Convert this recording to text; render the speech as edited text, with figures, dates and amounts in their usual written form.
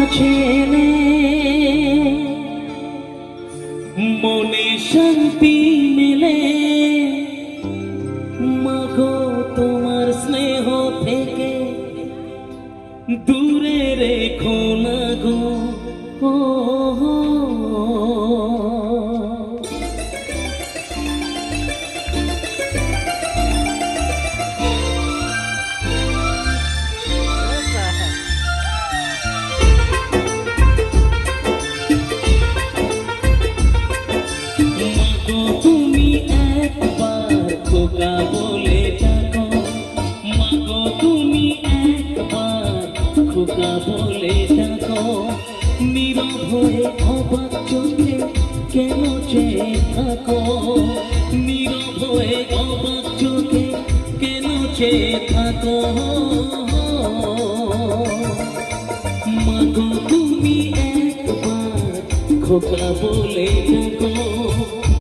কাছে এনে মনে শান্তি মেলে। মাগো তোমার স্নেহ থেকে দূরে রেখো না গো। তুমি একবার খোকা বলে ডাকো, মাগো তুমি একবার খোকা বলে ডাকো। নীরব হয়ে অবাক চোখে কেন চেয়ে থাকো, নীরব হয়ে অবাক চোখে কেন চেয়ে থাকো। মাগো তুমি একবার খোকা বলে ডাকো।